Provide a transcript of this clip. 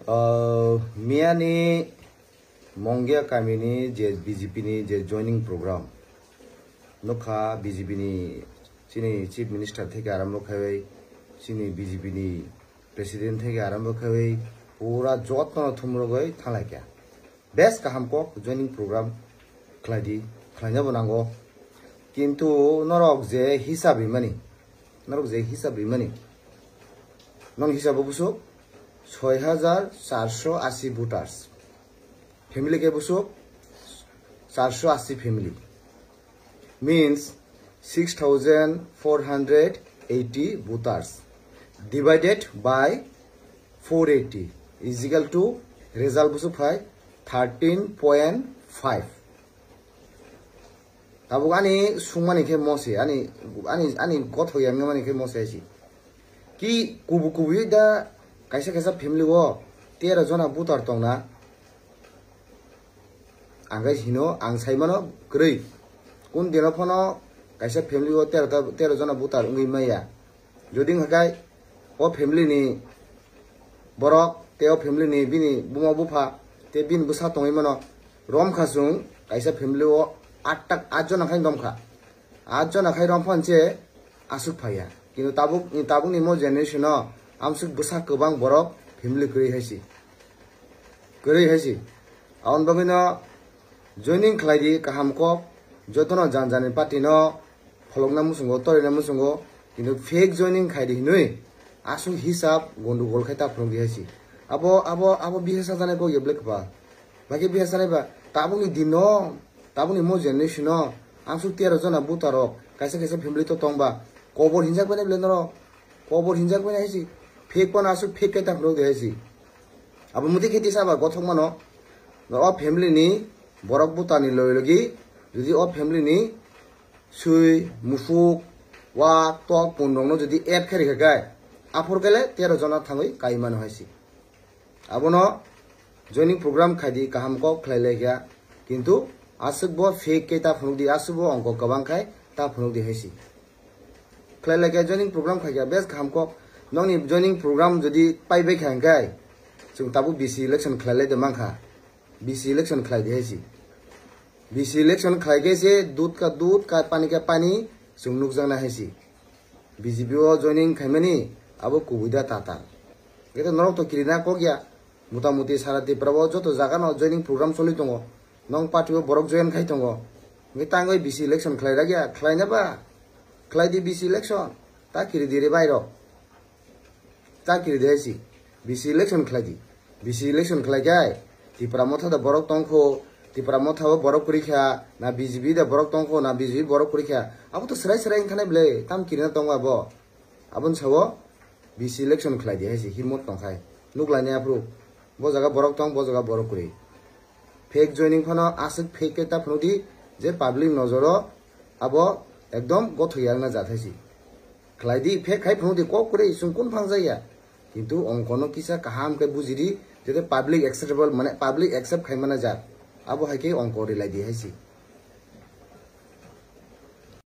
Miani Mongia Kamini je BJP ni je joining program nokha BJP ni chini chief minister theke arambo khawai chini BJP ni president theke arambo khawai pura jotno thumro goi thalai kya best kaham ko joining program khladi khlanya bonango kintu norok je hisab rimani non hisab buso 6480 voters family ke buso 480 family means 6480 voters divided by 480 is equal to result buso 13.5 tabu ani sumani ke mose ani gotho yamani ke mose si ki kubu da kaisa family wo 13 jona voter tongna anggai hino ang saimano grei kun dino phono kaisa family wo 13 jona voter ungi maya jodi ngagai o family ni borok teo family ni bini buma bufa te bin busa tongai mano rom khasung kaisa family wo 8 jona khai domkha 8 jona khai rom phonche asuk phaya কিন্তু তাবুক নি মো generation আমসুক বসা কবাং বরক family করি হাইছি আউন বাগিনো joining খাইদি কাহাম ক যতন জানজানি party ন ফলংনা মুসুঙ্গ তরিনা মুসুঙ্গ কিন্তু fake joining খাইদি নই আসুক হিসাব গন্ডগোল খাইতা ফ্রংদি হাইছি আবো বিহেসা জানে কো ইবলেক বা বাকি বিহেসা নাই বা তাবুনি মো জেনারেশন আমসুক 13 জনা বুতারক কাইসা ফ্যামিলি তো তংবা কবর হিংসা করে বলে নর কবর হিংসা করে হাইছি ফেক পন আসু ফেক কেতা ফ্লো দে হাইছি আবু মুদি খেতি সাবা গথক মানো অ ফ্যামিলি নি বরক বুতানি লয়লগি যদি অ ফ্যামিলি নি সুই মুফুক ওয়া টক পনরংনো যদি এড খেরি খাগায় আফর গেলে 13 জনা থাঙ্গই কাইমান হাইছি আবনো জয়নিং প্রোগ্রাম খাইদি কাহাম ক খলাইলে গিয়া কিন্তু আসুক ব ফেক কেতা ফ্লুদি আসুব অঙ্ক গবাং খাই তা ফ্লুদি হাইছি Klai joining program khaya best kham ko nongni joining program jodi paibe khangai chung tabu BC election khlale de mangkha BC election khlai de hesi BC election khlai ge se dud ka pani ka pani chung nuk jangna hesi BJP o joining khaimani abo kubuida tata eta norok to kirina ko gya mutamuti sarati prabo joto jaga no joining program choli tongo nong party o borok join khai tongo ngitangoi BC election khlai ra gya khlai na ba Klai di BC election ta kiri dire bairo ta kiri desi BC election klai BC election klai gai ti pramotha da borok tongkho ti pramotha o borok porikha na BJP da borok tongkho na BJP borok porikha abu to serai inkhane ble tam kirina tongwa bo abun sawo BC election klai di hesi himot tongkhai nuklai ne apru bo jaga borok tong bo jaga borok kuri fake joining phono asuk fake eta phnodi je public nojoro abo একদম গথইয়াংনা জাথাইছি ক্লাইদি fake খাই ফোদি ক করে সুকুন ফাংজাইয়া কিন্তু অঙ্কন কিসা কাহাম কে বুজিরি যেতে public acceptable মানে public accept খাই মানা যা আবো হাইকে অঙ্ক রিলাই দি হাইছি